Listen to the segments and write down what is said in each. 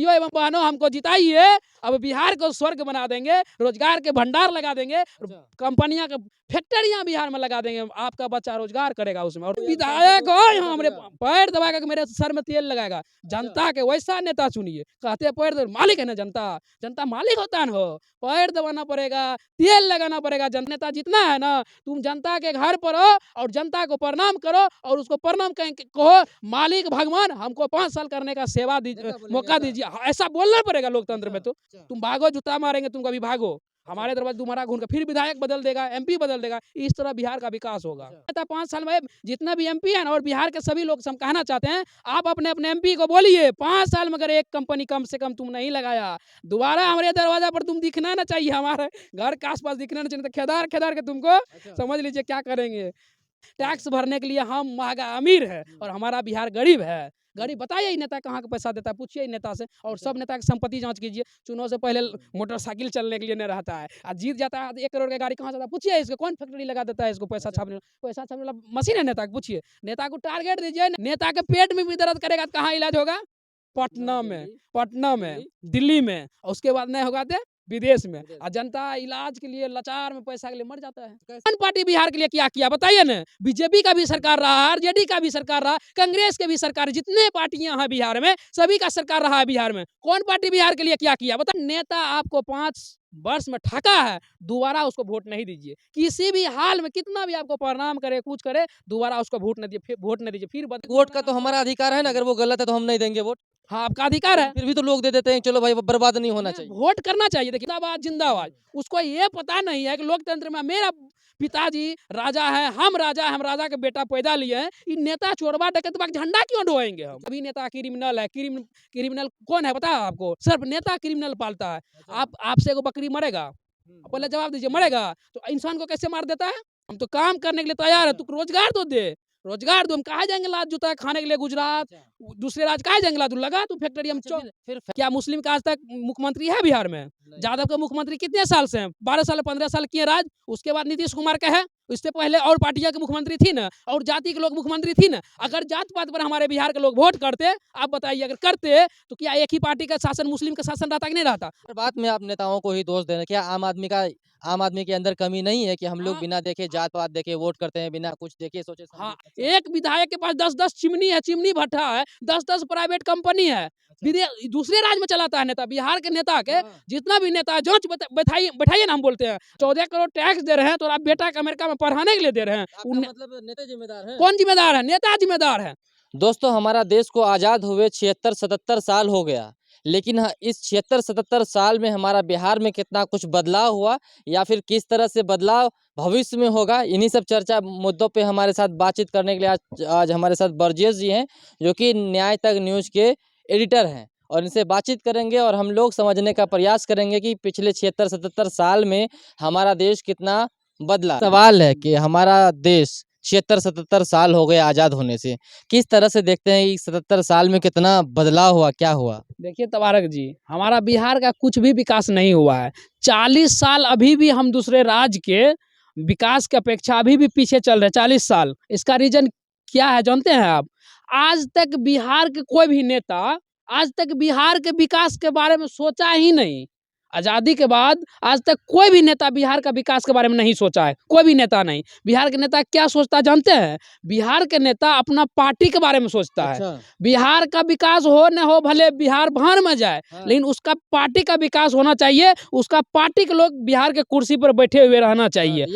भाइयों एवं बहनों, हमको जिताइए। अब बिहार को स्वर्ग बना देंगे, रोजगार के भंडार लगा देंगे, कंपनियां का फैक्ट्रियां बिहार में लगा देंगे, आपका बच्चा रोजगार करेगा उसमें। और विधायक हो यहाँ हमरे पैर दबा के मेरे सर में तेल लगाएगा। जनता के वैसा नेता चुनिए। कहते हैं पैर मालिक है ना जनता, जनता मालिक होता है हो। पैर दबाना पड़ेगा, तेल लगाना पड़ेगा। नेता जितना है ना, तुम जनता के घर पर हो और जनता को प्रणाम करो और उसको प्रणाम कहो, मालिक भगवान हमको 5 साल करने का सेवा दीजिए, मौका दीजिए। ऐसा बोलना पड़ेगा लोकतंत्र में। तो तुम भागो, जूता मारेंगे, तुम कभी भागो। हमारे दरबार तुम्हारा घूम के फिर विधायक बदल देगा, एमपी बदल देगा। इस तरह बिहार का विकास होगा। 5 साल में जितना भी एमपी है ना, और बिहार के सभी लोग हम कहना चाहते हैं, आप अपने अपने एमपी को बोलिए 5 साल में अगर एक कंपनी कम से कम तुम नहीं लगाया, दोबारा हमारे दरवाजा पर तुम दिखना ना चाहिए, हमारे घर के आसपास दिखना ना चाहिए। तो खेदार खेदार के तुमको समझ लीजिए क्या करेंगे। टैक्स भरने के लिए हम महंगा अमीर है और हमारा बिहार गरीब है। गरीब बताइए नेता कहाँ का पैसा देता है, पूछिए नेता से। और सब नेता की संपत्ति जांच कीजिए। चुनाव से पहले मोटरसाइकिल चलने के लिए नहीं रहता है, और जीत जाता है 1 करोड़ की गाड़ी कहाँ से आता है, पूछिए इसको। कौन फैक्ट्री लगा देता है इसको पैसा छापने वाला मशीन है नेता को, पूछिए। नेता को टारगेट दीजिए। नेता के पेट में भी दर्द करेगा तो कहाँ इलाज होगा? पटना में, दिल्ली में, और उसके बाद नहीं होगा तो विदेश में। और जनता इलाज के लिए लाचार में पैसा के लिए मर जाता है। कौन पार्टी बिहार के लिए क्या किया बताइए ना? बीजेपी का भी सरकार रहा, आरजेडी का भी सरकार रहा, कांग्रेस के भी सरकार, जितने पार्टियां हैं बिहार में सभी का सरकार रहा है बिहार में। कौन पार्टी बिहार के लिए क्या किया बताइए? नेता आपको 5 वर्ष में ठगा है, दोबारा उसको वोट नहीं दीजिए। किसी भी हाल में कितना भी आपको प्रणाम करे, कुछ करे, दोबारा उसको वोट नहीं दीजिए। फिर वोट का तो हमारा अधिकार है ना, अगर वो गलत है तो हम नहीं देंगे वोट। हाँ, आपका अधिकार है। फिर भी तो लोग दे देते हैं, चलो भाई बर्बाद नहीं होना चाहिए। वोट करना चाहिए। देखिए जिंदाबाद जिंदाबाद। उसको ये पता नहीं है कि लोकतंत्र में मेरा पिताजी राजा है, हम राजा के बेटा पैदा लिए हैं। ये नेता चोरबा डकैत का झंडा क्यों ढोएंगे हम? अभी नेता क्रिमिनल है। क्रिमिनल कौन है पता है आपको? सिर्फ नेता क्रिमिनल पालता है। आपसे एगो बकरी मरेगा, पहले जवाब दीजिए, मरेगा तो इंसान को कैसे मार देता है? हम तो काम करने के लिए तैयार है, तू रोजगार तो दे, रोजगार दो। हम कहाँ जाएंगे लात जूता खाने के लिए गुजरात, दूसरे राज्य कहाँ जाएंगे लात लगा तू फैक्ट्री में। फिर क्या मुस्लिम का आज तक मुख्यमंत्री है बिहार में? यादव का मुख्यमंत्री कितने साल से हैं? 12 साल 15 साल किए राज। उसके बाद नीतीश कुमार का है। इससे पहले और पार्टियां के मुख्यमंत्री थी ना, और जाति के लोग मुख्यमंत्री थी ना। अगर जात पात पर हमारे बिहार के लोग वोट करते, आप बताइए, अगर करते तो क्या एक ही पार्टी का शासन, मुस्लिम का शासन रहता कि नहीं रहता? बात में आप नेताओं को ही दोष दे रहे हैं। क्या आम आदमी के अंदर कमी नहीं है कि हम लोग बिना देखे, जात पात देखे वोट करते हैं, बिना कुछ देखे सोचे? हाँ, एक विधायक के पास 10-10 चिमनी है, चिमनी भट्ठा है, 10-10 प्राइवेट कंपनी है। दूसरे राज्य में चलाता है नेता। बिहार के नेता के जितना भी नेता है, जांच बैठाइए ना। हम बोलते हैं 14 करोड़ टैक्स दे रहे हैं, तो आप बेटा के अमेरिका में पढ़ाने के लिए दे रहे हैं। मतलब नेता जिम्मेदार है? कौन जिम्मेदार है? नेता जिम्मेदार है। दोस्तों, हमारा देश को आज़ाद हुए 76-77 साल हो गया, लेकिन इस 76-77 साल में हमारा बिहार में कितना कुछ बदलाव हुआ या फिर किस तरह से बदलाव भविष्य में होगा, इन्हीं सब चर्चा मुद्दों पे हमारे साथ बातचीत करने के लिए आज हमारे साथ बरजेश जी हैं, जो कि न्याय तक न्यूज़ के एडिटर हैं। और इनसे बातचीत करेंगे और हम लोग समझने का प्रयास करेंगे कि पिछले 76-77 साल में हमारा देश कितना बदला। सवाल है कि हमारा देश 76-77 साल हो गए आज़ाद होने से, किस तरह से देखते हैं कि 77 साल में कितना बदलाव हुआ, क्या हुआ? देखिए तबारक जी, हमारा बिहार का कुछ भी विकास नहीं हुआ है। 40 साल अभी भी हम दूसरे राज्य के विकास की अपेक्षा अभी भी पीछे चल रहे हैं। 40 साल। इसका रीजन क्या है जानते हैं आप? आज तक बिहार के कोई भी नेता आज तक बिहार के विकास के बारे में सोचा ही नहीं। आज़ादी के बाद आज तक कोई भी नेता बिहार का विकास के बारे में नहीं सोचा है। कोई भी नेता नहीं। बिहार के नेता क्या सोचता है जानते हैं? बिहार के नेता अपना पार्टी के बारे में सोचता है। बिहार का विकास हो न हो, भले बिहार भाड़ में जाए, लेकिन उसका पार्टी का विकास होना चाहिए। उसका पार्टी के लोग बिहार के कुर्सी पर बैठे हुए रहना चाहिए।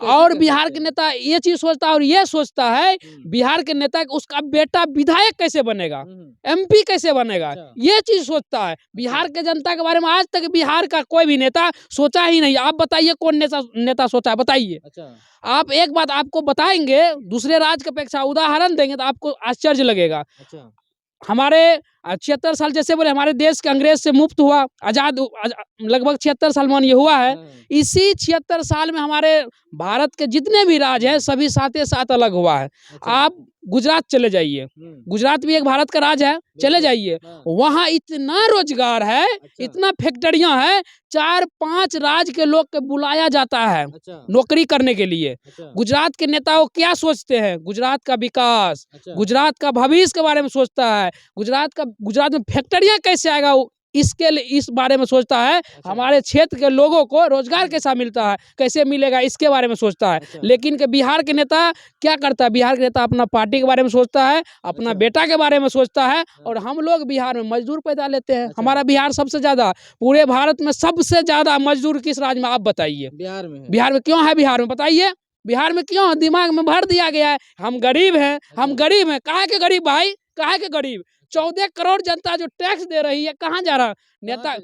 और बिहार के नेता ये चीज सोचता है, और ये सोचता है बिहार के नेता उसका बेटा विधायक कैसे बनेगा, एमपी कैसे बनेगा, ये चीज सोचता है। बिहार के जनता के बारे में आज तक बिहार का कोई भी नेता सोचा ही नहीं। आप बताइए कौन नेता सोचा है? बताइए। आप एक बात आपको बताएंगे, दूसरे राज्य की अपेक्षा उदाहरण देंगे तो आपको आश्चर्य लगेगा। हमारे 76 साल जैसे बोले हमारे देश के अंग्रेज से मुक्त हुआ, आजाद लगभग 76 साल मान ये हुआ है। इसी 76 साल में हमारे भारत के जितने भी राज्य हैं सभी साथ साथ अलग हुआ है। आप गुजरात चले जाइए, गुजरात भी एक भारत का राज्य है, चले जाइए, वहाँ इतना रोजगार है, इतना फैक्ट्रियां हैं, 4-5 राज्य के लोग को बुलाया जाता है नौकरी करने के लिए। गुजरात के नेताओं क्या सोचते हैं? गुजरात का विकास, गुजरात का भविष्य के बारे में सोचता है। गुजरात में फैक्ट्रियां कैसे आएगा इसके लिए इस बारे में सोचता है, हमारे क्षेत्र के लोगों को रोजगार कैसा मिलता है, कैसे मिलेगा, इसके बारे में सोचता है। लेकिन के बिहार के नेता क्या करता है, बिहार के नेता अपना पार्टी के बारे में सोचता है, अपना बेटा के बारे में सोचता है, और हम लोग बिहार में मजदूर पैदा लेते हैं। हमारा बिहार सबसे ज्यादा, पूरे भारत में सबसे ज्यादा मजदूर किस राज्य में, आप बताइए। बिहार में है। बिहार में क्यों है, बिहार में बताइए, बिहार में क्यों, दिमाग में भर दिया गया है, हम गरीब हैं, हम गरीब हैं। काहे के गरीब भाई, काहे के गरीब? 14 करोड़ जनता जो टैक्स दे रही है, कहाँ जा रहा? नेता,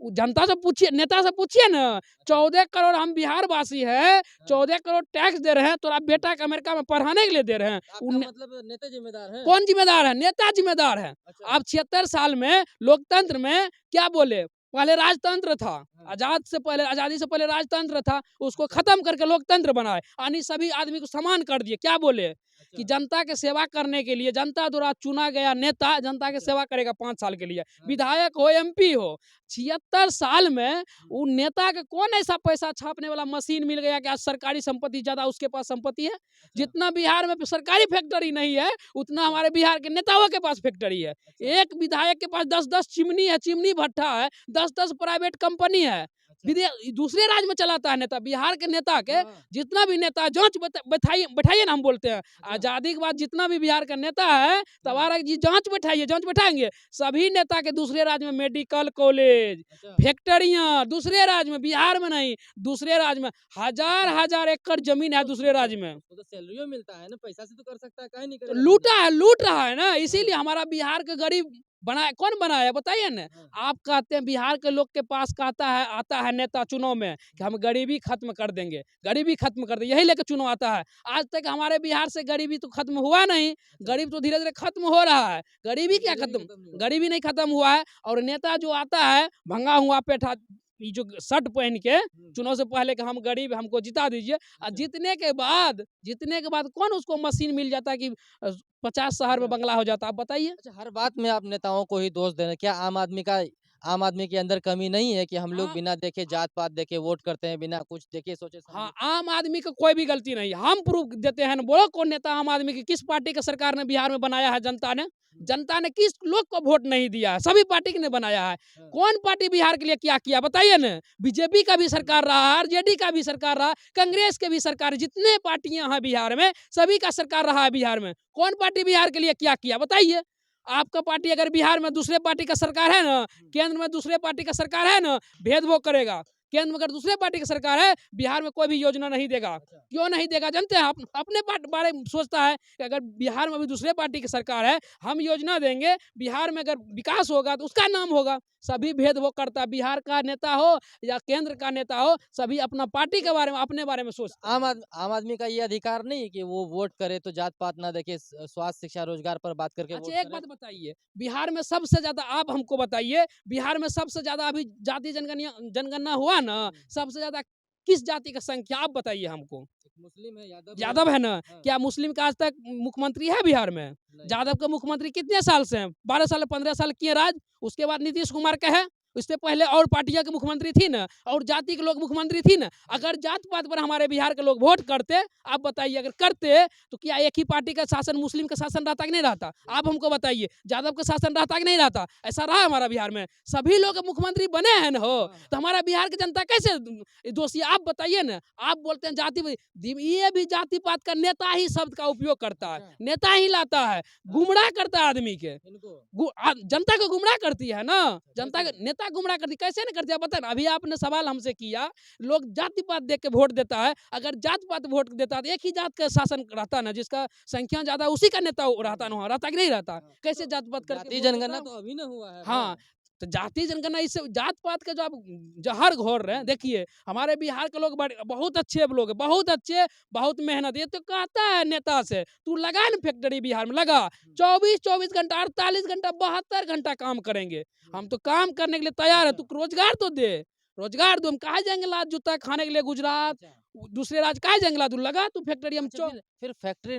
जनता से पूछिए, नेता से पूछिए ना। 14 करोड़ हम बिहार वासी है, 14 करोड़ टैक्स दे रहे हैं, तो आप बेटा के अमेरिका में पढ़ाने के लिए दे रहे हैं। मतलब नेता जिम्मेदार है? कौन जिम्मेदार है? नेता जिम्मेदार है। आप 76 साल में लोकतंत्र में क्या बोले, पहले राजतंत्र था, आजादी से पहले राजतंत्र था, उसको खत्म करके लोकतंत्र बनाए, यानी सभी आदमी को समान कर दिए। क्या बोले कि जनता के सेवा करने के लिए जनता द्वारा चुना गया नेता जनता की सेवा करेगा 5 साल के लिए, विधायक हो, एमपी हो। 76 साल में वो नेता के कौन ऐसा पैसा छापने वाला मशीन मिल गया कि आज सरकारी संपत्ति ज्यादा उसके पास संपत्ति है? जितना बिहार में सरकारी फैक्ट्री नहीं है, उतना हमारे बिहार के नेताओं के पास फैक्ट्री है। एक विधायक के पास 10-10 चिमनी है, चिमनी भट्ठा है, 10-10 प्राइवेट कंपनी है। दूसरे राज्य में चलाता है नेता। बिहार के नेता के जितना भी नेता, जांच बैठाइए ना, हम बोलते हैं आजादी के बाद जितना भी बिहार का नेता है, तबारा जी जांच बैठाइए, जांच बैठाएंगे। सभी नेता के दूसरे राज्य में मेडिकल कॉलेज, फैक्ट्रियां, दूसरे राज्य में, बिहार में नहीं, दूसरे राज्य में हजार एकड़ जमीन है दूसरे राज्य में। तो सैलरी मिलता है ना, पैसा से तो कर सकता है, काहे नहीं तो करेगा? लूटा है, लूट रहा है ना, इसीलिए हमारा बिहार के गरीब बनाया। कौन बनाया बताइए ना? आप कहते हैं बिहार के लोग के पास कहता है, आता है नेता चुनाव में कि हम गरीबी खत्म कर देंगे, गरीबी खत्म कर देंगे, यही लेकर चुनाव आता है। आज तक हमारे बिहार से गरीबी तो खत्म हुआ नहीं, गरीब तो धीरे धीरे खत्म हो रहा है। गरीबी क्या खत्म, गरीबी नहीं खत्म हुआ है। और नेता जो आता है भंगा हुआ पेठा, ये जो शर्ट पहन के चुनाव से पहले कि हम गरीब, हमको जिता दीजिए, और जीतने के बाद कौन उसको मशीन मिल जाता है कि 50 शहर में बंगला हो जाता है? आप बताइए। अच्छा, हर बात में आप नेताओं को ही दोष दे रहे हैं। क्या आम आदमी के अंदर कमी नहीं है कि हम लोग हाँ। बिना देखे, जात पात देखे वोट करते हैं, बिना कुछ देखे सोचे समझे? हाँ, आम आदमी का कोई भी गलती नहीं, हम प्रूफ देते हैं ना। बोलो कौन नेता आम आदमी की, किस पार्टी का सरकार ने बिहार में बनाया है? जनता ने किस लोग को वोट नहीं दिया है, सभी पार्टी ने बनाया है। कौन पार्टी बिहार के लिए क्या किया बताइए ना? बीजेपी का भी सरकार रहा, आरजेडी का भी सरकार रहा, कांग्रेस के भी सरकार, जितने पार्टियां हैं बिहार में, सभी का सरकार रहा है बिहार में। कौन पार्टी बिहार के लिए क्या किया बताइए? आपका पार्टी अगर बिहार में दूसरे पार्टी का सरकार है ना, केंद्र में दूसरे पार्टी का सरकार है ना, भेदभाव करेगा। केंद्र में अगर दूसरे पार्टी की सरकार है, बिहार में कोई भी योजना नहीं देगा। क्यों नहीं देगा जानते हैं? अपने बारे में सोचता है कि अगर बिहार में भी दूसरे पार्टी की सरकार है, हम योजना देंगे, बिहार में अगर विकास होगा तो उसका नाम होगा। सभी भेदभाव करता है, बिहार का नेता हो या केंद्र का नेता हो, सभी अपना पार्टी के बारे में, अपने बारे में सोचता है। आम आदमी का ये अधिकार नहीं है कि वो वोट करे तो जात पात ना देखे, स्वास्थ्य, शिक्षा, रोजगार पर बात करके वोट अच्छा, एक करे। बात बताइए, बिहार में सबसे ज्यादा, आप हमको बताइए, बिहार में सबसे ज्यादा अभी जाति जनगणना हुआ ना, सबसे ज्यादा किस जाति का संख्या, आप बताइए हमको? मुस्लिम है, यादव है ना? हाँ। क्या मुस्लिम का आज तक मुख्यमंत्री है बिहार में? नहीं। यादव का मुख्यमंत्री कितने साल से हैं? 12 साल 15 साल किए राज। उसके बाद नीतीश कुमार का है, उससे पहले और पार्टियां के मुख्यमंत्री थी ना, और जाति के लोग मुख्यमंत्री थी ना। अगर जात पात पर हमारे बिहार के लोग वोट करते, आप बताइए, अगर करते तो क्या एक ही पार्टी का शासन, मुस्लिम का शासन रहता कि नहीं रहता? आप हमको बताइए, यादव का शासन रहता कि नहीं रहता? ऐसा रहा हमारा बिहार में? सभी लोग मुख्यमंत्री बने हैं ना हो, तो हमारा बिहार की जनता कैसे दोषी? आप बताइए ना। आप बोलते हैं जाति, ये भी जाति पात का नेता ही शब्द का उपयोग करता है, नेता ही लाता है, गुमराह करता है आदमी के, जनता को गुमराह करती है ना, जनता के नेता गुमराह करती, कैसे नहीं करती? बता ना, अभी आपने सवाल हमसे किया, लोग जाति पात देख के वोट देता है। अगर जात पात वोट देता तो एक ही जात का शासन रहता ना, जिसका संख्या ज्यादा उसी का नेता रहता ना, रहता कि नहीं रहता? कैसे जात पात करके जाति वोट जनगणना देता? तो अभी ना हुआ है। हाँ, तो जाति जनगणना, इससे जात पात के जो आप जहर घोर रहे हैं। देखिए, हमारे बिहार के लोग बहुत अच्छे लोग हैं, बहुत अच्छे, बहुत मेहनत। ये तो कहता है नेता से, तू लगा ना फैक्ट्री बिहार में, लगा 24 घंटा, 48 घंटा, 72 घंटा काम करेंगे। हम तो काम करने के लिए तैयार है, तू रोजगार तो दे, रोजगार दो। हम कहा जाएंगे लात जूता खाने के लिए गुजरात, दूसरे राज्य कहा जाएंगे? तू लगा, तू फैक्ट्री, हम अच्छा, फिर फैक्ट्री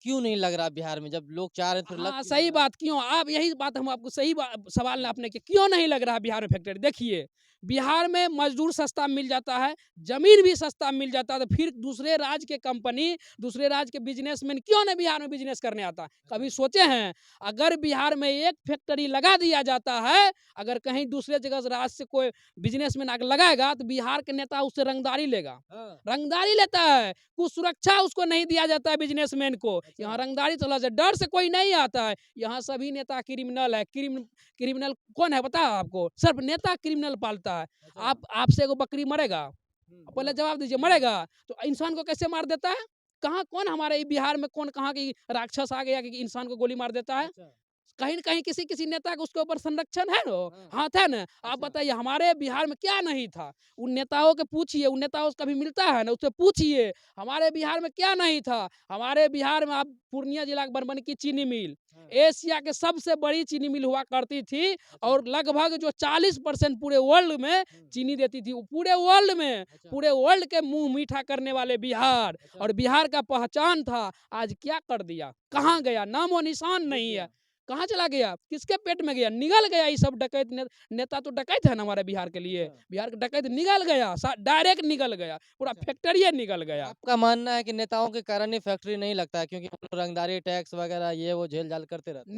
क्यों नहीं लग रहा बिहार में? जब लोग चाह रहे हैं तो लग हाँ, क्यों नहीं सही रहा? बात क्यों? आप यही बात हम आपको सही सवाल आपने किया, क्यों नहीं लग रहा बिहार में फैक्ट्री? देखिए, बिहार में मज़दूर सस्ता मिल जाता है, ज़मीन भी सस्ता मिल जाता है, तो फिर दूसरे राज्य के कंपनी, दूसरे राज्य के बिज़नेसमैन क्यों नहीं बिहार में बिज़नेस करने आता? कभी सोचे हैं? अगर बिहार में एक फैक्ट्री लगा दिया जाता है, अगर कहीं दूसरे जगह से राज्य से कोई बिज़नेसमैन आके लगाएगा, तो बिहार के नेता उससे रंगदारी लेगा। हाँ, रंगदारी लेता है, कुछ सुरक्षा उसको नहीं दिया जाता है बिजनेसमैन को। अच्छा। यहाँ रंगदारी चला जाए, डर से कोई नहीं आता है। यहाँ सभी नेता क्रिमिनल है। क्रिमिनल कौन है पता है आपको? सिर्फ नेता क्रिमिनल पालता है। अच्छा। आपसे एगो बकरी मरेगा, पहले हाँ। जवाब दीजिए, मरेगा तो इंसान को कैसे मार देता है? कहाँ कौन हमारे बिहार में कौन कहाँ की राक्षस आ गया कि इंसान को गोली मार देता है? अच्छा। कहीं न कहीं किसी नेता का उसके ऊपर संरक्षण है ना, हाँ, हाथ है ना। आप अच्छा। बताइए हमारे बिहार में क्या नहीं था? उन नेताओं के पूछिए, उन नेताओं से कभी मिलता है ना, उससे पूछिए, हमारे बिहार में क्या नहीं था? हमारे बिहार में आप पूर्णिया जिला के बनबनकी चीनी मिल, हाँ, एशिया के सबसे बड़ी चीनी मिल हुआ करती थी अच्छा। और लगभग जो 40% पूरे वर्ल्ड में हुँ, चीनी देती थी। वो पूरे वर्ल्ड में, अच्छा, पूरे वर्ल्ड के मुँह मीठा करने वाले बिहार, अच्छा। और बिहार का पहचान था, आज क्या कर दिया? कहाँ गया? नामो-निशान डूब नहीं गया। है। कहाँ चला गया? किसके पेट में गया? निगल गया। ये सब डकैत नेता तो डकैत है ना हमारे बिहार के लिए। अच्छा, बिहार का डकैत निगल गया, डायरेक्ट निगल गया, पूरा अच्छा। फैक्ट्री निगल तो गया। आपका मानना है कि नेताओं के कारण ही फैक्ट्री नहीं लगता है क्योंकि वो रंगदारी टैक्स वगैरह ये वो झेल-झाल करते रहते हैं?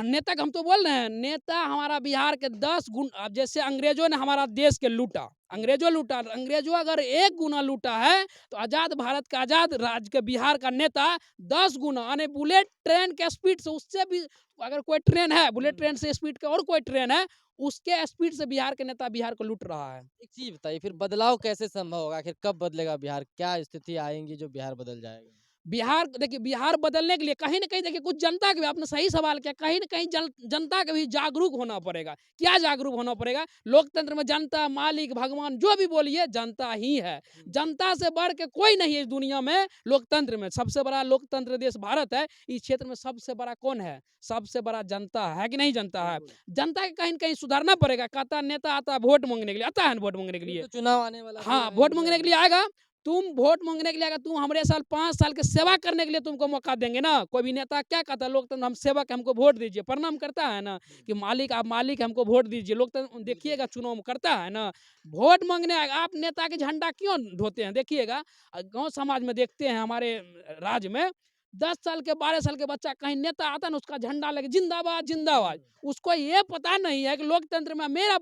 नेता का हम तो बोल रहे हैं, नेता हमारा बिहार के 10 गुण, अब जैसे अंग्रेजों ने हमारा देश के लूटा, अंग्रेजों लूटा, अंग्रेजों अगर 1 गुना लूटा है, तो आज़ाद भारत का, आज़ाद राज्य के बिहार का नेता 10 गुना, यानी बुलेट ट्रेन के स्पीड से, उससे भी अगर कोई ट्रेन है, बुलेट हुँ। ट्रेन से स्पीड के और कोई ट्रेन है, उसके स्पीड से बिहार के नेता बिहार को लूट रहा है। एक चीज़ बताइए फिर बदलाव कैसे संभव होगा? आखिर कब बदलेगा बिहार? क्या स्थिति आएँगी जो बिहार बदल जाएगा? बिहार देखिए, बिहार बदलने के लिए कहीं न कहीं देखिए कुछ जनता के भी, आपने सही सवाल किया, कहीं न कहीं जनता के भी जागरूक होना पड़ेगा। क्या जागरूक होना पड़ेगा? लोकतंत्र में जनता, मालिक, भगवान जो भी बोलिए, जनता ही है। हुँ। जनता से बढ़ के कोई नहीं है इस दुनिया में। लोकतंत्र में सबसे बड़ा लोकतंत्र देश भारत है। इस क्षेत्र में सबसे बड़ा कौन है? सबसे बड़ा जनता है कि नहीं जनता है? बिल्कुल। जनता के कहीं न कहीं सुधारना पड़ेगा। कहता है नेता आता है वोट माँगने के लिए, आता है ना वोट माँगने के फिर लिए। तो चुनाव आने वाला भी हाँ, है वोट इंडिया माँगने के में। लिए आएगा, तुम वोट माँगने के लिए आएगा, तुम हमारे साल 5 साल की सेवा करने के लिए तुमको मौका देंगे ना। कोई भी नेता क्या कहता है? लोकतंत्र हम सेवक हैं, हमको वोट दीजिए, प्रणाम करता है ना हुँ, कि मालिक, आप मालिक हैं, हमको वोट दीजिए। लोकतंत्र बिल्कुल। देखिएगा चुनाव में करता है ना, वोट माँगने आएगा। आप नेता के झंडा क्यों ढोते हैं? देखिएगा गाँव समाज में देखते हैं हमारे राज्य में, 10 साल के 12 साल के बच्चा कहीं नेता आता है ना, उसका झंडा लेके जिंदाबाद, जिंदाबाद। हुँ, उसको ये पता नहीं है कि लोकतंत्र में मेरा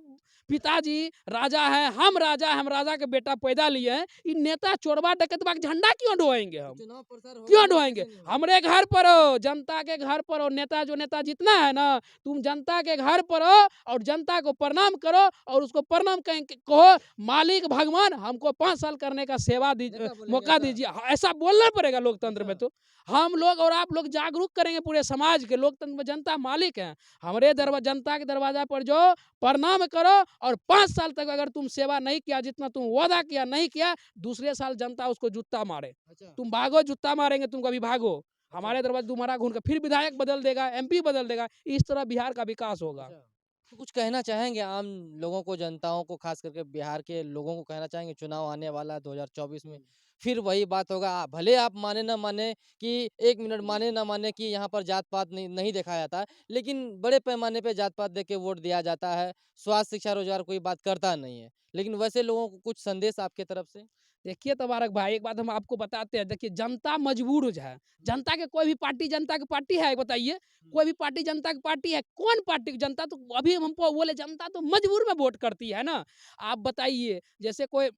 पिताजी राजा है, हम राजा हैं, हम राजा के बेटा पैदा लिए हैं। इ नेता चोरबा डकैतबा के झंडा क्यों ढोएँगे तो हम? चुनाव प्रचार होगा क्यों या ढोएँगे? कैसे नहीं होगा? हमरे घर पर हो, जनता के घर पर हो, नेता जो नेता जितना है ना, तुम जनता के घर पर हो और जनता को प्रणाम करो और उसको प्रणाम कहो, मालिक भगवान हमको 5 साल करने का नेता बोलेंगे मौका ऐसा? दीजिए। हाँ, ऐसा बोलना पड़ेगा लोकतंत्र में अच्छा। तो। हम लोग और आप लोग जागरूक करेंगे पूरे समाज के, लोकतंत्र में जनता मालिक है। हमरे जनता के दरवाजा पर जो प्रणाम करो और 5 साल तक अगर तुम सेवा नहीं किया, जितना तुम वादा किया नहीं किया, दूसरे साल जनता उसको जूता मारे। अच्छा, तुम भागो, जूता मारेंगे तुमको, अभी भागो। अच्छा, हमारे दरवाज़ा तुम्हारा घूम के फिर विधायक बदल देगा, एमपी बदल देगा। इस तरह बिहार का विकास होगा। अच्छा। तो कुछ कहना चाहेंगे आम लोगों को, जनताओं को, खास करके बिहार के लोगों को कहना चाहेंगे चुनाव आने वाला है 2024 में, हुँ। फिर वही बात होगा भले आप माने ना माने कि 1 मिनट माने ना माने कि यहाँ पर जात-पात नहीं नहीं देखा जाता है, लेकिन बड़े पैमाने पे जात-पात देख के वोट दिया जाता है। स्वास्थ्य, शिक्षा, रोज़गार कोई बात करता नहीं है। लेकिन वैसे लोगों को कुछ संदेश आपके तरफ से? देखिए तबारक भाई, एक बात हम आपको बताते हैं, देखिए जनता मजबूर है। जनता के कोई भी पार्टी जनता की पार्टी है बताइए? हुँ। कोई भी पार्टी जनता की पार्टी है? कौन पार्टी की जनता तो अभी हमको बोले जनता तो मजबूर में वोट करती है ना। आप बताइए जैसे कोई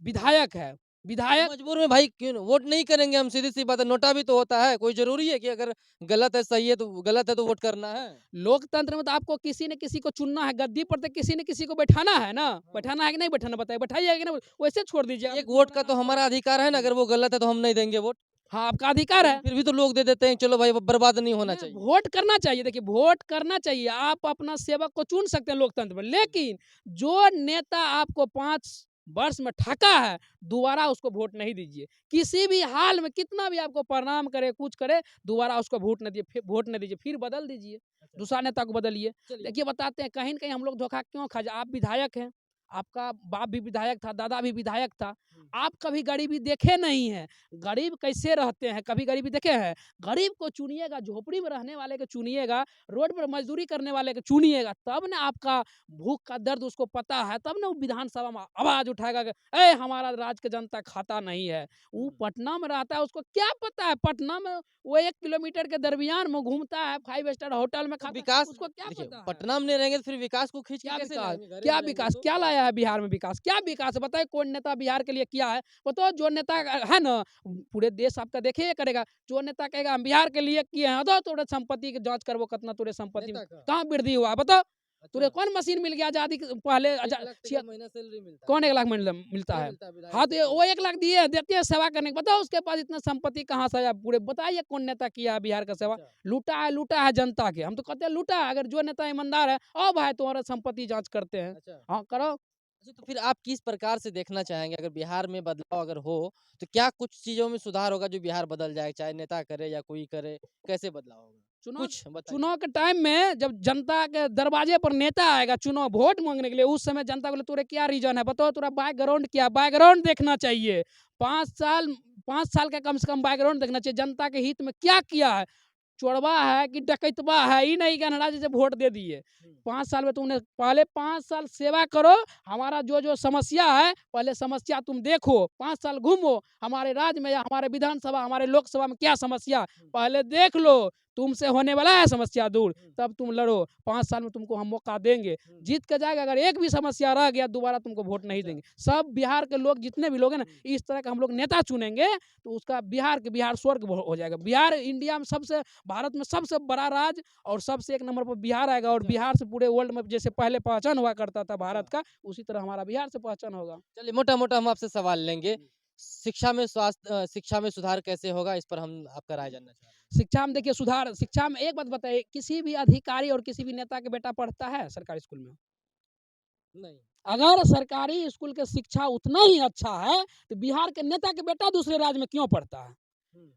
विधायक है, तो विधायक मजबूर में भाई क्यों वोट नहीं करेंगे हम, सीधी-सी बात है, नोटा भी तो होता है। कोई ज़रूरी है कि अगर गलत है, सही है तो गलत है तो वोट करना है? लोकतंत्र में तो आपको किसी न किसी को चुनना है, गद्दी पर तो किसी न किसी को बैठाना है ना। हाँ। बैठाना है कि नहीं बैठाना बताइए, बैठाइएगा कि नहीं? वैसे छोड़ दीजिए आप एक तो वोट तुम्हारा का तो काम करो। हमारा अधिकार है ना, अगर वो गलत है तो हम नहीं देंगे वोट। हाँ, आपका अधिकार लेकिन है। फिर भी तो लोग दे देते हैं, चलो भाई वो बर्बाद नहीं होना नहीं, चाहिए। वोट करना चाहिए, देखिए वोट करना चाहिए। आप अपना सेवक को चुन सकते हैं लोकतंत्र में, लेकिन जो नेता आपको 5 वर्ष में ठगा है, दोबारा उसको वोट नहीं दीजिए। किसी भी हाल में कितना भी आपको प्रणाम करे, कुछ करे, दोबारा उसको वोट नहीं दीजिए, फिर बदल दीजिए। अच्छा, दूसरा नेता को बदलिए। चलिए। देखिए बताते हैं कहीं न कहीं हम लोग धोखा क्यों खा जाए। आप विधायक हैं, आपका बाप भी विधायक था, दादा भी विधायक था। आप कभी गरीबी देखे नहीं हैं। गरीब कैसे रहते हैं, कभी गरीबी देखे हैं? गरीब को चुनिएगा, झोपड़ी में रहने वाले को चुनिएगा, रोड पर मजदूरी करने वाले को चुनिएगा, तब ना आपका भूख का दर्द उसको पता है, तब ना वो विधानसभा में आवाज़ उठाएगा कि ए हमारा राज्य का जनता खाता नहीं है। वो पटना में रहता है, उसको क्या पता है? पटना में वो 1 किलोमीटर के दरमियान में घूमता है, 5 स्टार होटल में तो खाता है, विकास उसको क्या देखिए, पता है? पटना में नहीं रहेंगे तो फिर विकास को खींच के क्या कैसे विकास? लाएंगे? घर क्या में रहेंगे विकास? तो क्या लाया है बिहार में विकास? क्या विकास है? बताइए कौन नेता बिहार के लिए किया है? बताओ जो नेता है ना, पूरे देश आपका देखिए करेगा। जो नेता कहेगा हम बिहार के लिए किए हैं, बताओ तोरे संपत्ति की जाँच करबो कितना तोरे संपत्ति में नेता का कहाँ वृद्धि हुआ है बताओ? तोरे अच्छा कौन मशीन मिल गया आज़ादी के पहले 1 आजा लाख टका छिया महीना सैलरी मिलता है। कौन 1 लाख मिलता नहीं है? मिलता विधायक हाँ, को तो वो सैलरी। 1 लाख दिए हैं, देते हैं सेवा करने को। बताओ उसके पास इतना संपत्ति कहाँ से आया? पूरे बताइए कौन नेता किया है बिहार का सेवा? अच्छा लूटा है जनता के। हम तो कहते हैं लूटा है, अगर जो नेता ईमानदार है, आओ भाई तुम्हारा संपत्ति जाँच करते हैं। अच्छा हाँ, करो। अच्छा, तो फिर आप किस प्रकार से देखना चाहेंगे अगर बिहार में बदलाव अगर हो, तो क्या कुछ चीज़ों में सुधार होगा जो बिहार बदल जाए? चाहे नेता करे या कोई करे, कैसे बदलाव होगा? चुनाव कुछ बताइए। चुनाव के टाइम में जब जनता के दरवाजे पर नेता आएगा चुनाव वोट मांगने के लिए, उस समय जनता बोले तोरे क्या रीजन है बताओ, तोरा बैकग्राउंड क्या, बैकग्राउंड देखना चाहिए। 5 साल का कम से कम बैकग्राउंड देखना चाहिए, जनता के हित में क्या किया है। चोरबा है कि डकैतवा है, ये नहीं कि अनहरा जी से वोट दे दिए। 5 साल में तुमने पहले 5 साल सेवा करो, हमारा जो समस्या है पहले समस्या तुम देखो, 5 साल घूमो, हमारे राज्य में या हमारे विधानसभा, हमारे लोकसभा में क्या समस्या पहले देख लो। तुमसे होने वाला है समस्या दूर, तब तुम लड़ो। 5 साल में तुमको हम मौका देंगे, जीत के जाएगा। अगर एक भी समस्या रह गया दोबारा तुमको वोट नहीं देंगे। सब बिहार के लोग जितने भी लोग हैं ना, इस तरह का हम लोग नेता चुनेंगे तो उसका बिहार स्वर्ग हो जाएगा। बिहार इंडिया में सबसे, भारत में सबसे बड़ा राज्य और सबसे 1 नंबर पर बिहार आएगा, और बिहार से पूरे वर्ल्ड में जैसे पहले पहचान हुआ करता था भारत का, उसी तरह हमारा बिहार से पहचान होगा। चलिए मोटा-मोटा हम आपसे सवाल लेंगे। शिक्षा में सुधार कैसे होगा? इस पर हम आपका राय जानना चाह रहे हैं। शिक्षा में देखिए सुधार, शिक्षा में एक बात बताइए, किसी भी अधिकारी और किसी भी नेता के बेटा पढ़ता है सरकारी स्कूल में? नहीं। अगर सरकारी स्कूल के शिक्षा उतना ही अच्छा है तो बिहार के नेता के बेटा दूसरे राज्य में क्यों पढ़ता है?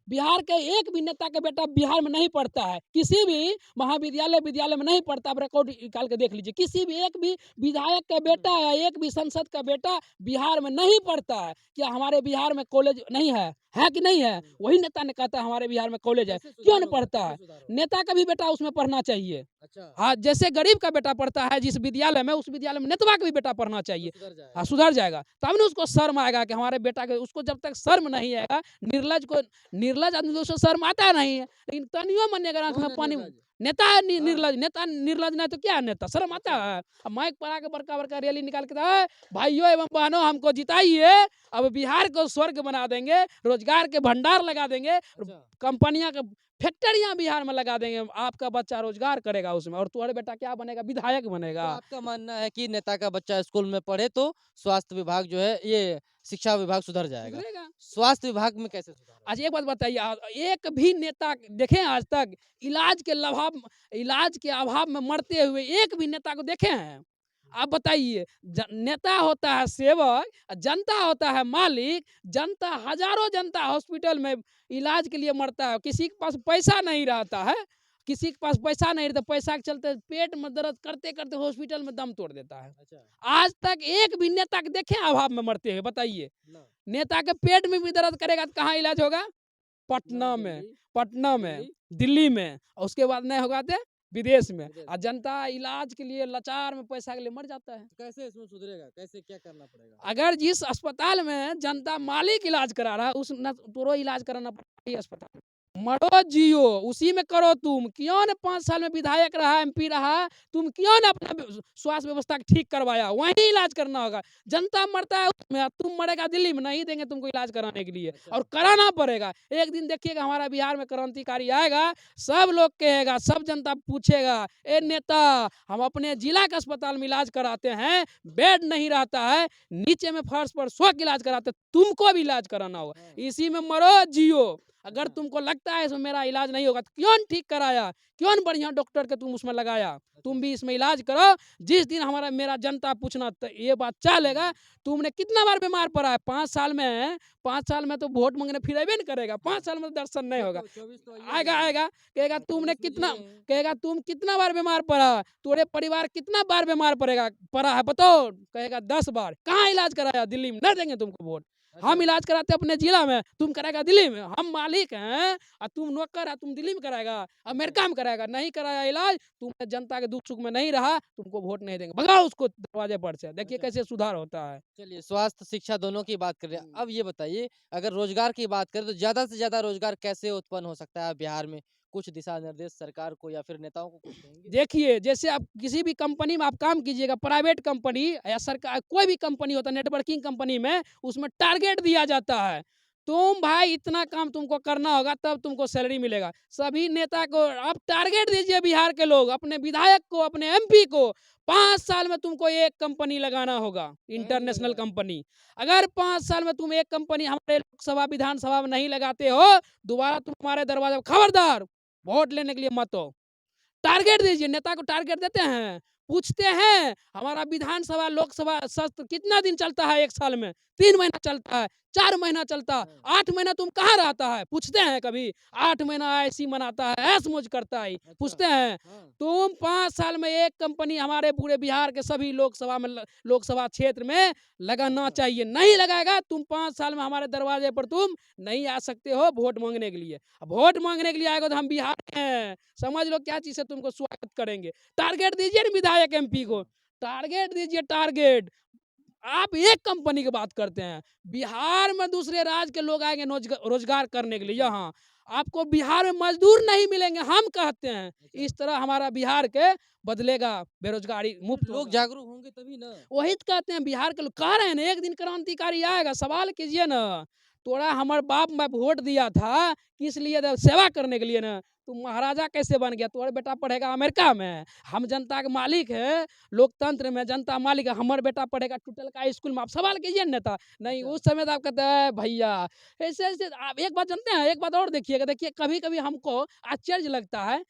बिहार के एक भी नेता का बेटा बिहार में नहीं पढ़ता है, किसी भी विद्यालय में नहीं पढ़ता। आप रिकॉर्ड निकाल के देख लीजिए, किसी भी एक भी विधायक का बेटा या एक भी संसद का बेटा बिहार में नहीं पढ़ता है। क्या हमारे बिहार में कॉलेज नहीं है कि नहीं है? वही नेता ने कहता है हमारे बिहार में कॉलेज है, कैसे क्यों सुधार नहीं होगा? पढ़ता कैसे है? सुधार होगा? नेता का भी बेटा उसमें पढ़ना चाहिए। अच्छा, हाँ, जैसे गरीब का बेटा पढ़ता है जिस विद्यालय में, उस विद्यालय में नेतवा का भी बेटा पढ़ना तो चाहिए। सुधर हाँ, जाएगा। सुधर जाएगा, तब ना उसको शर्म आएगा कि हमारे बेटा के, उसको जब तक शर्म नहीं आएगा, निर्लज आदमी को शर्म आता नहीं है, लेकिन तनियो मन अगर आँख कौन में है पानी, निर्लज? नेता है हाँ, निर्लज, नेता निर्लज नहीं तो क्या है नेता, शर्म आता अच्छा, है। अब माइक पर आके बड़का-बड़का रैली निकाल के "ए भाइयों एवं बहनों हमको जिताइए, अब बिहार को स्वर्ग बना देंगे, रोजगार के भंडार लगा देंगे, अच्छा। कंपनियाँ का फैक्ट्रियाँ बिहार में लगा देंगे, आपका बच्चा रोजगार करेगा उसमें, और तुम्हारे बेटा क्या बनेगा? विधायक तो बनेगा।" आपका मानना है कि नेता का बच्चा स्कूल में पढ़े तो स्वास्थ्य विभाग जो है ये शिक्षा विभाग सुधर जाएगा। सुधरेगा। स्वास्थ्य विभाग में कैसे सुधार होगा? आज एक बात बताइए, एक भी नेता देखे आज तक इलाज के अभाव में मरते हुए एक भी नेता को देखे हैं? आप बताइए, नेता होता है सेवक, जनता होता है मालिक। जनता, हजारों जनता हॉस्पिटल में इलाज के लिए मरता है, किसी के पास पैसा नहीं रहता है, किसी के पास पैसा नहीं रहता, पैसा के चलते पेट में दर्द करते करते हॉस्पिटल में दम तोड़ देता है। अच्छा, आज तक एक भी नेता के देखे अभाव में मरते हुए? बताइए। ना नेता के पेट में भी दर्द करेगा तो कहाँ इलाज होगा? पटना, पटना में, दिल्ली, पटना में, दिल्ली, दिल्ली में, और उसके बाद नहीं होगा तो विदेश में। विदेश। और जनता इलाज के लिए लाचार में पैसा के लिए मर जाता है। तो कैसे इसमें सुधरेगा? कैसे क्या करना पड़ेगा? अगर जिस अस्पताल में जनता मालिक इलाज करा रहा है, उस न तोरो इलाज कराना पड़ेगा अस्पताल में। मरो जियो उसी में करो तुम। क्यों न 5 साल में विधायक रहा, एमपी रहा, तुम क्यों न अपना स्वास्थ्य व्यवस्था ठीक करवाया? वहीं इलाज करना होगा। जनता मरता है उसमें, तुम मरेगा दिल्ली में, नहीं देंगे तुमको इलाज कराने के लिए, अच्छा, और कराना पड़ेगा। एक दिन देखिएगा हमारा बिहार में क्रांतिकारी आएगा, सब लोग कहेगा, सब जनता पूछेगा, ए नेता हम अपने जिला के अस्पताल में इलाज कराते हैं, बेड नहीं रहता है, नीचे में फर्श पर सो के इलाज कराते, तुमको भी इलाज कराना होगा। हाँ। इसी में मरो जियो। अगर अच्छा। तुमको लगता है इसमें मेरा इलाज नहीं होगा तो क्यों नहीं ठीक कराया, क्यों नहीं बढ़िया डॉक्टर के तुम उसमें लगाया, तुम भी इसमें इलाज करो। जिस दिन हमारा मेरा जनता पूछना तो ये बात चलेगा, तुमने कितना बार बीमार पड़ा है 5 साल में, 5 साल में तो वोट मांगने फिरेबे नहीं करेगा, 5 साल में तो दर्शन नहीं होगा। 24 तो आइए आएगा गए हैं। आएगा, कहेगा तुमने 24 में जी कितना, रहे हैं। कहेगा तुम कितना बार बीमार पड़ा, तुम्हारे परिवार कितना बार बीमार पड़ा है बताओ, कहेगा 10 बार। कहाँ इलाज कराया, दिल्ली में नहीं देंगे तुमको वोट। हम अच्छा। इलाज कराते अपने जिला में, तुम कराएगा दिल्ली में, हम मालिक हैं और तुम नौकर है, तुम दिल्ली में कराएगा, अमेरिका में कराएगा, नहीं कराया इलाज, तुम जनता के दुख सुख में नहीं रहा, तुमको वोट नहीं देंगे, भगाओ उसको दरवाजे पर से। देखिए अच्छा। कैसे सुधार होता है। चलिए, स्वास्थ्य, शिक्षा दोनों की बात कर रहे हैं। अब ये बताइए, अगर रोज़गार की बात करें तो ज़्यादा से ज़्यादा रोज़गार कैसे उत्पन्न हो सकता है बिहार में? कुछ दिशा निर्देश सरकार को या फिर नेताओं को कुछ कहेंगे? देखिए, जैसे आप किसी भी कंपनी में आप काम कीजिएगा, प्राइवेट कंपनी या सरकार, कोई भी कंपनी होता है, नेटवर्किंग कंपनी में, उसमें टारगेट दिया जाता है। तुम भाई इतना काम तुमको करना होगा तब तुमको सैलरी मिलेगा। सभी नेता को आप टारगेट दीजिए, बिहार के लोग, अपने विधायक को, अपने एमपी को, 5 साल में तुमको एक कंपनी लगाना होगा, काहे नहीं लग इंटरनेशनल रहा है? कंपनी। अगर 5 साल में तुम एक कंपनी हमारे लोकसभा, विधानसभा में नहीं लगाते हो, दोबारा तुम हमारे दरवाजे पर खबरदार, वोट लेने के लिए मत आओ। टारगेट दीजिए, नेता को टारगेट देते हैं, पूछते हैं हमारा विधानसभा, लोकसभा सत्र कितना दिन चलता है एक साल में, 3 महीना चलता है, 4 महीना चलता है, हाँ। 8 महीना तुम कहाँ रहता है, पूछते हैं कभी? 8 महीना ऐसी मनाता है, ऐश मौज करता है, अच्छा। पूछते हैं? हाँ। तुम 5 साल में एक कंपनी हमारे पूरे बिहार के सभी लोकसभा में लोकसभा क्षेत्र में लगाना अच्छा। चाहिए, नहीं लगाएगा तुम 5 साल में हमारे दरवाजे पर तुम नहीं आ सकते हो वोट मांगने के लिए। अब वोट मांगने के लिए आएगा तो हम बिहार के हैं, समझ लो क्या चीज़ से तुमको स्वागत करेंगे। टारगेट दीजिए ना विधायक एमपी को, अच्छा। टारगेट दीजिए, टारगेट। आप एक कंपनी की बात करते हैं, बिहार में दूसरे राज्य के लोग आएंगे रोजगार करने के लिए अच्छा। यहाँ, आपको बिहार में मजदूर नहीं मिलेंगे, हम कहते हैं। अच्छा। इस तरह हमारा बिहार के बदलेगा, बेरोजगारी फिर मुक्त लोग होगा। जागरूक होंगे तभी ना। वही तो कहते हैं, बिहार के लोग कह रहे हैं ना, एक दिन क्रांतिकारी आएगा, सवाल कीजिए ना, तोरा हमारे बाप मैं वोट दिया था किस लिए, सेवा करने के लिए ना, तू महाराजा कैसे बन गया, तुम्हारे बेटा पढ़ेगा अमेरिका में, हम जनता के मालिक है, लोकतंत्र में जनता मालिक है, हमारे बेटा पढ़ेगा टूटल का स्कूल में, आप सवाल कीजिए ना नेता। नहीं, अच्छा। उस समय तो आप कहते हैं भैया, ऐसे ऐसे। आप एक बात जानते हैं, एक बात और देखिएगा, देखिए कभी कभी हमको आश्चर्य लगता है,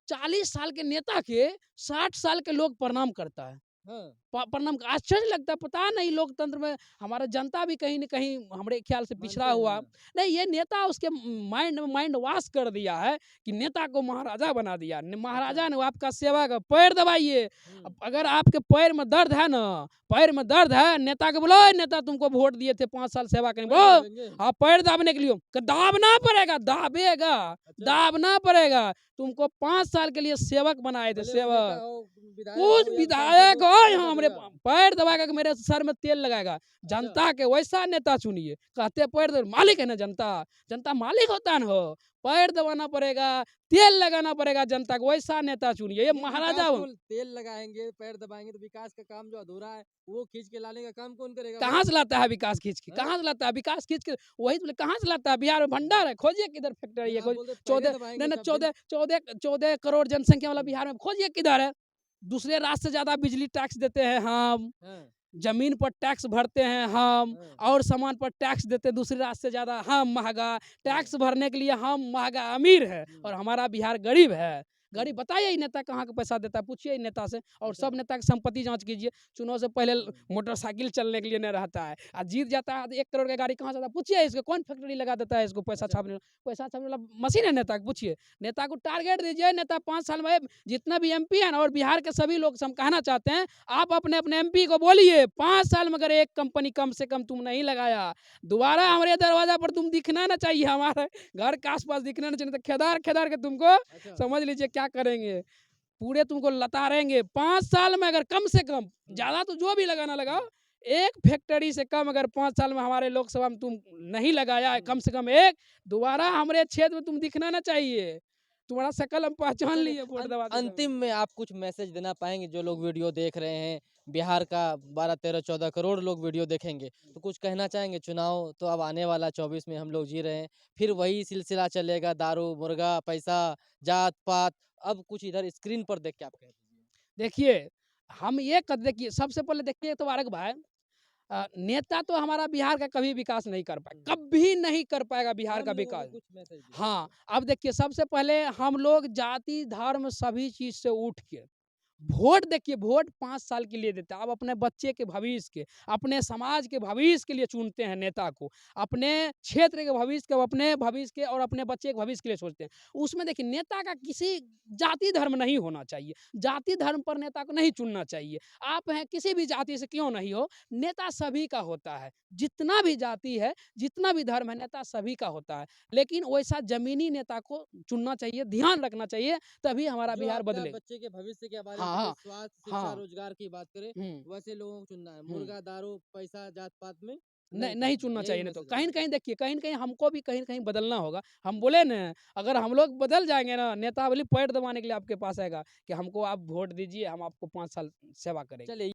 40 साल के नेता के 60 साल के लोग प्रणाम करता है, हाँ। प्रणाम, आश्चर्य लगता है, पता नहीं लोकतंत्र में हमारा जनता भी कहीं न कहीं हमारे ख्याल से पिछड़ा मानते हैं हुआ। ना। नहीं, ये नेता उसके माइंड में माइंड वॉश कर दिया है कि नेता को महाराजा बना दिया। अच्छा। महाराजा ने आपका सेवा का पैर दबाइए। हुँ। अगर आपके पैर में दर्द है ना, पैर में दर्द है, नेता को बोलो, "ओए नेता, तुमको वोट दिए थे 5 साल सेवा करने, पैर बोलो दाबेंगे? हाँ पैर दाबने के लिए।" दाबना पड़ेगा, दाबेगा, अच्छा। दाबना पड़ेगा। तुमको 5 साल के लिए सेवक बनाए थे, भले वो नेता सेवक। हो, विधायक कुछ हो या सांसद विधायक हो, हो पैर यहाँ हमरे दबेगा। पैर दबा के मेरे सर में तेल लगाएगा। अच्छा। जनता के वैसा नेता चुनिए, कहते हैं पैर मालिक है ना जनता, जनता मालिक होता है ना हो, पैर दबाना पड़ेगा, तेल लगाना पड़ेगा जनता को, वैसा नेता चुनिए। ये नहीं, महाराजा विकास को तेल लगाएँगे, पैर दबाएँगे तो विकास का काम जो अधूरा है, वो खींच के लाने का काम कौन करेगा कहाँ भाई? से लाता है विकास खींच के, हैं? कहाँ से लाता है विकास खींच के, वही तो बोले, कहाँ से लाता है, बिहार में भंडार है, खोजिए किधर फैक्ट्री नहीं, है, आप खोज बोलते पैरे 14, नहीं दबाएँगे नहीं, सब दिन। 14 करोड़ जनसंख्या वाला बिहार में खोजिए किधर है। दूसरे राज्य से ज्यादा बिजली टैक्स देते हैं हम, हाँ। जमीन पर टैक्स भरते हैं हम, हाँ। और सामान पर टैक्स देते हैं दूसरे राज्य से ज़्यादा हम महंगा, हाँ। टैक्स भरने के लिए हम महंगा अमीर है हुँ। और हमारा बिहार गरीब है। हुँ। गरीब, बताइए ये नेता कहाँ का पैसा देता है, पूछिए इन नेता से, और अच्छा। सब नेता की संपत्ति जांच कीजिए। चुनाव से पहले हुँ। मोटरसाइकिल चलने के लिए नहीं रहता है, और जीत जाता है तो 1 करोड़ का गाड़ी कहाँ से आता है, पूछिए इसको, कौन फैक्ट्री लगा देता है इसको, अच्छा। पैसा छापने वाला मशीन है नेता को, पूछिए। नेता को टारगेट दीजिए, नेता 5 साल में जितना भी एमपी है ना, और बिहार के सभी लोग से हम कहना चाहते हैं, आप अपने अपने एमपी को बोलिए, 5 साल में अगर एक कंपनी कम से कम तुम नहीं लगाया, दोबारा हमारे दरवाजा पर तुम दिखना ना चाहिए, हमारे घर के आसपास दिखना ना चाहिए, तो खेदार खेदार के तुमको अच्छा। समझ लीजिए क्या करेंगे, पूरे तुमको लताड़ेंगे। 5 साल में अगर कम से कम, हुँ। ज्यादा तो जो भी लगाना लगाओ, हुँ। एक फैक्ट्री से कम अगर 5 साल में हमारे लोकसभा में तुम नहीं लगाया है, हुँ। कम से कम एक, दोबारा हमारे क्षेत्र में तुम दिखना ना चाहिए, तुम्हारा शकल हम पहचान चलिए, लिए वोट दबाते समय। अंतिम में आप कुछ मैसेज देना पाएँगे जो लोग वीडियो देख रहे हैं, बिहार का 12, 13, 14 करोड़ लोग वीडियो देखेंगे, तो कुछ कहना चाहेंगे? चुनाव तो अब आने वाला 24 में हम लोग जी रहे हैं, फिर वही सिलसिला चलेगा, दारू, मुर्गा, पैसा, जात-पात, अब कुछ इधर स्क्रीन पर देख के आप कह दीजिए। देखिए, हम ये देखिए, सबसे पहले देखिए तो बारक भाई, नेता तो हमारा बिहार का कभी विकास नहीं कर पाएगा, कभी नहीं कर पाएगा बिहार का विकास। कुछ मैसेज दीजिए। हाँ, अब देखिए सबसे पहले हम लोग जाति, धर्म सभी चीज़ से उठ के वोट देखिए, वोट 5 साल के लिए देते हैं। आप अपने बच्चे के भविष्य के, अपने समाज के भविष्य के लिए चुनते हैं नेता को। अपने क्षेत्र के भविष्य के, अपने भविष्य के और अपने बच्चे के भविष्य के लिए सोचते हैं। उसमें देखिए नेता का किसी जाति धर्म नहीं होना चाहिए। जाति धर्म पर नेता को नहीं चुनना चाहिए। आप हैं किसी भी जाति से क्यों नहीं हो, नेता सभी का होता है। जितना भी जाति है, जितना भी धर्म है, नेता सभी का होता है। लेकिन वैसा ज़मीनी नेता को चुनना चाहिए, ध्यान रखना चाहिए, तभी हमारा जो बिहार आपका बदलेगा। बच्चे के भविष्य के बारे हाँ, में हाँ। स्वास्थ्य, शिक्षा, हाँ। रोजगार की बात करें, हुँ। वैसे लोगों को चुनना है। हुँ। मुर्गा, दारू, पैसा, जात-पात में नहीं नहीं नहीं पड़ना। चुनना यही चाहिए नहीं तो। मैसेज कहीं न रहेगा। कहीं देखिए, कहीं न कहीं हमको भी कहीं न कहीं बदलना होगा। हम बोले ना, अगर हम लोग बदल जाएँगे ना, नेता बोले पैर दबाने के लिए आपके पास आएगा कि हमको आप वोट दीजिए, हम आपको 5 साल सेवा करेंगे। चलिए